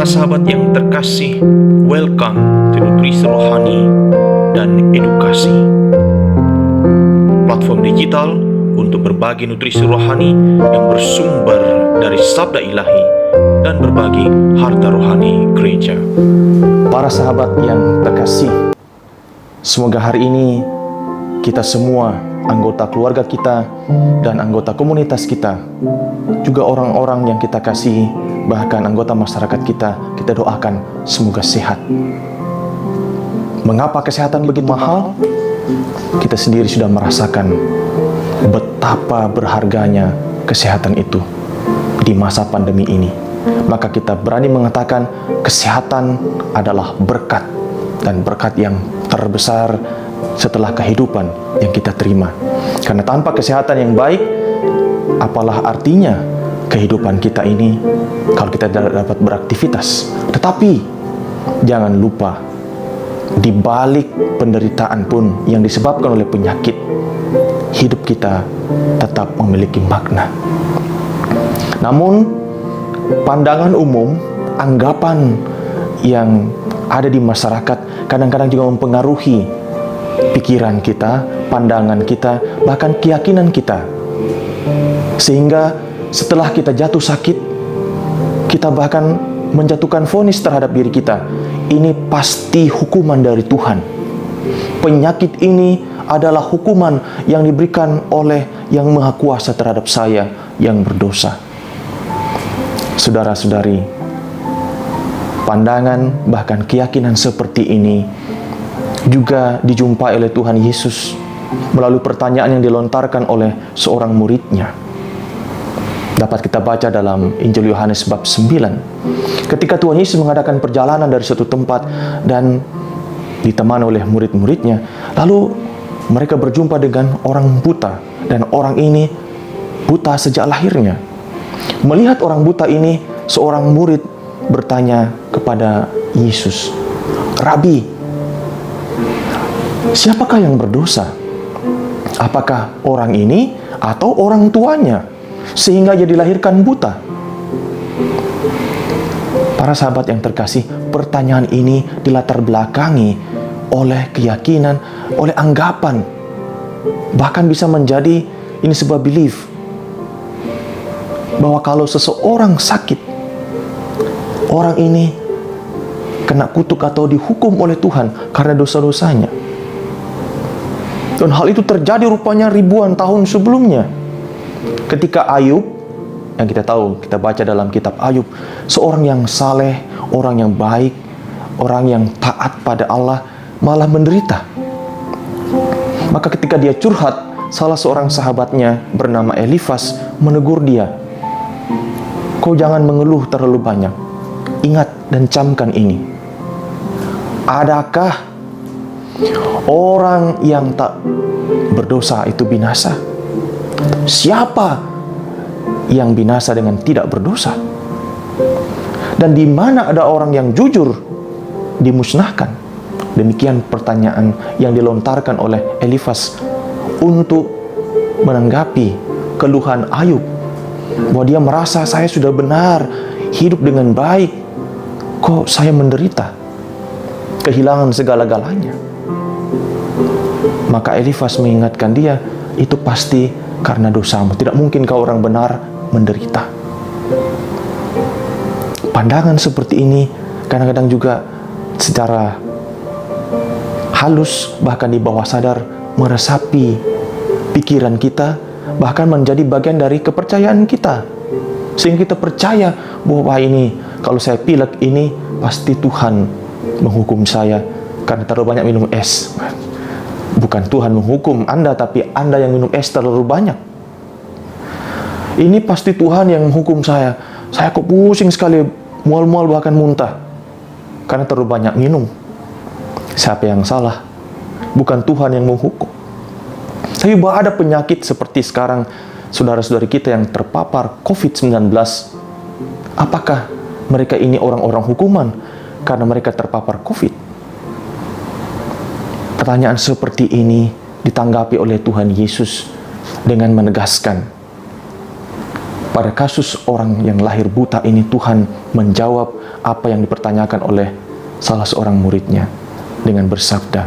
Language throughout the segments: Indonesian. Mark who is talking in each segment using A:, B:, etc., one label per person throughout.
A: Para sahabat yang terkasih, welcome to Nutrisi Rohani dan Edukasi, platform digital untuk berbagi nutrisi rohani yang bersumber dari sabda ilahi dan berbagi harta rohani gereja.
B: Para sahabat yang terkasih, semoga hari ini kita semua, anggota keluarga kita dan anggota komunitas kita, juga orang-orang yang kita kasihi, bahkan anggota masyarakat kita doakan semoga sehat. Mengapa kesehatan begitu mahal? Kita sendiri sudah merasakan betapa berharganya kesehatan itu di masa pandemi ini. Maka kita berani mengatakan kesehatan adalah berkat, dan berkat yang terbesar setelah kehidupan yang kita terima. Karena tanpa kesehatan yang baik, apalah artinya kehidupan kita ini kalau kita tidak dapat beraktivitas. Tetapi jangan lupa, di balik penderitaan pun yang disebabkan oleh penyakit, hidup kita tetap memiliki makna. Namun pandangan umum, anggapan yang ada di masyarakat kadang-kadang juga mempengaruhi pikiran kita, pandangan kita, bahkan keyakinan kita. Sehingga setelah kita jatuh sakit, kita bahkan menjatuhkan vonis terhadap diri kita. Ini pasti hukuman dari Tuhan. Penyakit ini adalah hukuman yang diberikan oleh Yang Maha Kuasa terhadap saya yang berdosa. Saudara-saudari, pandangan bahkan keyakinan seperti ini juga dijumpai oleh Tuhan Yesus melalui pertanyaan yang dilontarkan oleh seorang muridnya. Dapat kita baca dalam Injil Yohanes bab 9. Ketika Tuhan Yesus mengadakan perjalanan dari suatu tempat dan ditemani oleh murid-muridnya, lalu mereka berjumpa dengan orang buta, dan orang ini buta sejak lahirnya. Melihat orang buta ini, seorang murid bertanya kepada Yesus, "Rabi, siapakah yang berdosa? Apakah orang ini atau orang tuanya sehingga ia dilahirkan buta?" Para sahabat yang terkasih, pertanyaan ini dilatar belakangi oleh keyakinan, oleh anggapan, bahkan bisa menjadi ini sebuah belief bahwa kalau seseorang sakit, orang ini kena kutuk atau dihukum oleh Tuhan karena dosa-dosanya. Dan hal itu terjadi rupanya ribuan tahun sebelumnya. Ketika Ayub, yang kita tahu, kita baca dalam kitab Ayub, seorang yang saleh, orang yang baik, orang yang taat pada Allah, malah menderita. Maka ketika dia curhat, salah seorang sahabatnya bernama Elifas menegur dia, "Kau jangan mengeluh terlalu banyak. Ingat dan camkan ini. Adakah orang yang tak berdosa itu binasa? Siapa yang binasa dengan tidak berdosa? Dan di mana ada orang yang jujur dimusnahkan?" Demikian pertanyaan yang dilontarkan oleh Elifas untuk menanggapi keluhan Ayub, bahwa dia merasa, saya sudah benar, hidup dengan baik, kok saya menderita, kehilangan segala-galanya. Maka Elifas mengingatkan dia, itu pasti karena dosamu. Tidak mungkin kau orang benar menderita. Pandangan seperti ini kadang-kadang juga secara halus, bahkan di bawah sadar, meresapi pikiran kita, bahkan menjadi bagian dari kepercayaan kita. Sehingga kita percaya bahwa ini, kalau saya pilek ini, pasti Tuhan menghukum saya karena terlalu banyak minum es. Bukan Tuhan menghukum Anda, tapi Anda yang minum es terlalu banyak. Ini pasti Tuhan yang menghukum saya. Saya kok pusing sekali, mual-mual bahkan muntah, karena terlalu banyak minum. Siapa yang salah? Bukan Tuhan yang menghukum. Tapi bahwa ada penyakit seperti sekarang, saudara-saudari kita yang terpapar COVID-19, apakah mereka ini orang-orang hukuman karena mereka terpapar COVID? Pertanyaan seperti ini ditanggapi oleh Tuhan Yesus dengan menegaskan, Pada kasus orang yang lahir buta ini, Tuhan menjawab apa yang dipertanyakan oleh salah seorang muridnya dengan bersabda,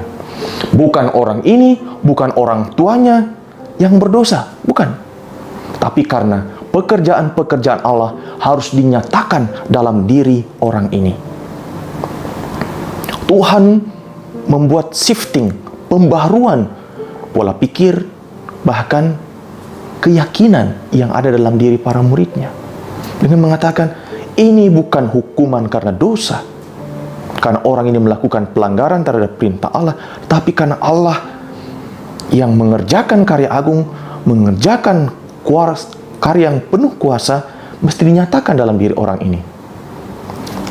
B: bukan orang ini, bukan orang tuanya yang berdosa, bukan. Tapi karena pekerjaan-pekerjaan Allah harus dinyatakan dalam diri orang ini. Tuhan membuat shifting, pembaharuan pola pikir, bahkan keyakinan yang ada dalam diri para muridnya. Dengan mengatakan, ini bukan hukuman karena dosa, karena orang ini melakukan pelanggaran terhadap perintah Allah, tapi karena Allah yang mengerjakan karya agung, mengerjakan karya yang penuh kuasa, mesti dinyatakan dalam diri orang ini.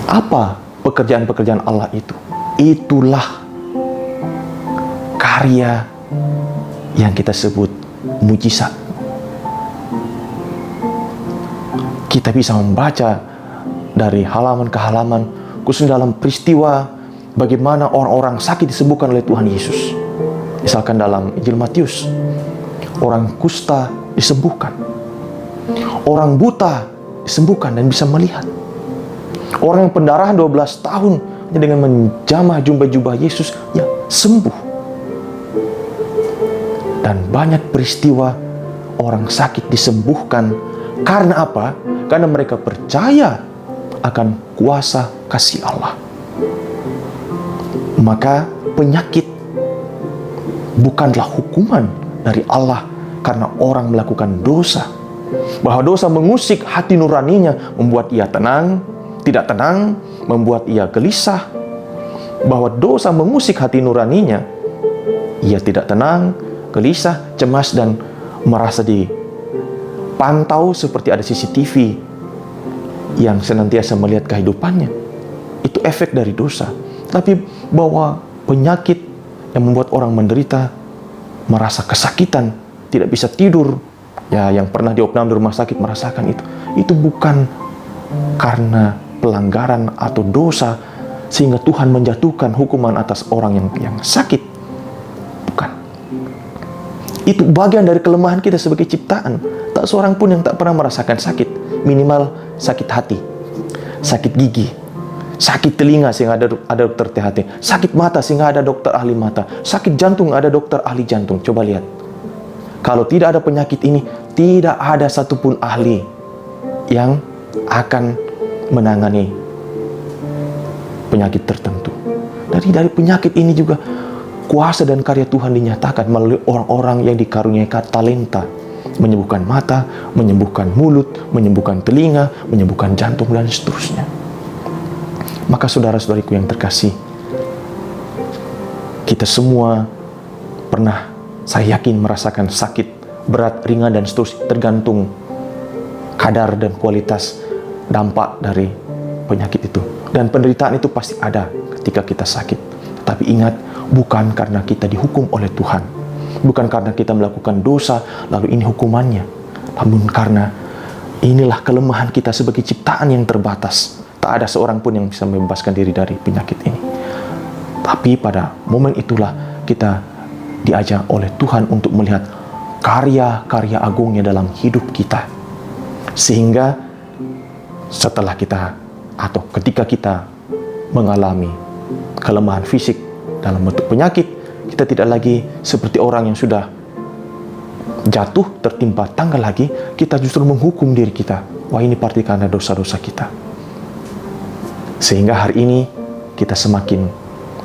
B: Apa pekerjaan-pekerjaan Allah itu? Itulah karya yang kita sebut mujizat. Kita bisa membaca dari halaman ke halaman, khususnya dalam peristiwa bagaimana orang-orang sakit disembuhkan oleh Tuhan Yesus. Misalkan dalam Injil Matius, orang kusta disembuhkan, orang buta disembuhkan dan bisa melihat, orang yang pendarahan 12 tahun dengan menjamah jubah Yesus, ya sembuh. Dan banyak peristiwa orang sakit disembuhkan. Karena apa? Karena mereka percaya akan kuasa kasih Allah. Maka penyakit bukanlah hukuman dari Allah karena orang melakukan dosa. Bahwa dosa mengusik hati nuraninya, membuat ia tenang, tidak tenang, membuat ia gelisah. Bahwa dosa mengusik hati nuraninya, ia tidak tenang, gelisah, cemas, dan merasa dipantau seperti ada CCTV yang senantiasa melihat kehidupannya. Itu efek dari dosa. Tapi bahwa penyakit yang membuat orang menderita, merasa kesakitan, tidak bisa tidur, ya yang pernah diopnam di rumah sakit merasakan itu bukan karena pelanggaran atau dosa sehingga Tuhan menjatuhkan hukuman atas orang yang sakit. Bukan. Itu bagian dari kelemahan kita sebagai ciptaan. Tak seorang pun yang tak pernah merasakan sakit. Minimal sakit hati, sakit gigi, sakit telinga sehingga ada dokter THT, sakit mata sehingga ada dokter ahli mata, sakit jantung ada dokter ahli jantung. Coba lihat, kalau tidak ada penyakit ini, tidak ada satupun ahli yang akan menangani penyakit tertentu. Dari penyakit ini juga kuasa dan karya Tuhan dinyatakan melalui orang-orang yang dikaruniai talenta, menyembuhkan mata, menyembuhkan mulut, menyembuhkan telinga, menyembuhkan jantung, dan seterusnya. Maka saudara-saudariku yang terkasih, kita semua pernah, saya yakin, merasakan sakit, berat, ringan, dan seterusnya, tergantung kadar dan kualitas dampak dari penyakit itu. Dan penderitaan itu pasti ada ketika kita sakit. Tapi ingat, bukan karena kita dihukum oleh Tuhan, bukan karena kita melakukan dosa lalu ini hukumannya, namun karena inilah kelemahan kita sebagai ciptaan yang terbatas. Tak ada seorang pun yang bisa membebaskan diri dari penyakit ini. Tapi pada momen itulah kita diajak oleh Tuhan untuk melihat karya-karya agungnya dalam hidup kita. Sehingga setelah kita atau ketika kita mengalami kelemahan fisik dalam bentuk penyakit, kita tidak lagi seperti orang yang sudah jatuh tertimpa tangga lagi. Kita justru menghukum diri kita. Wah, ini pasti karena dosa-dosa kita. Sehingga hari ini kita semakin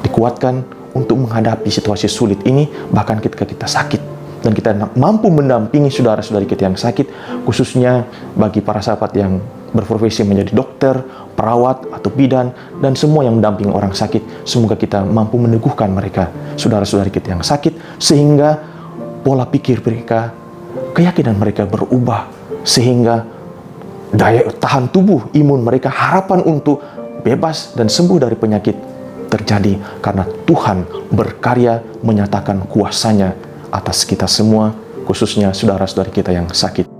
B: dikuatkan untuk menghadapi situasi sulit ini, bahkan ketika kita sakit. Dan kita mampu mendampingi saudara-saudari kita yang sakit, khususnya bagi para sahabat yang berprofesi menjadi dokter, perawat, atau bidan, dan semua yang mendampingi orang sakit. Semoga kita mampu meneguhkan mereka, saudara-saudari kita yang sakit, sehingga pola pikir mereka, keyakinan mereka berubah, sehingga daya tahan tubuh, imun mereka, harapan untuk bebas dan sembuh dari penyakit terjadi karena Tuhan berkarya menyatakan kuasanya atas kita semua, khususnya saudara-saudari kita yang sakit.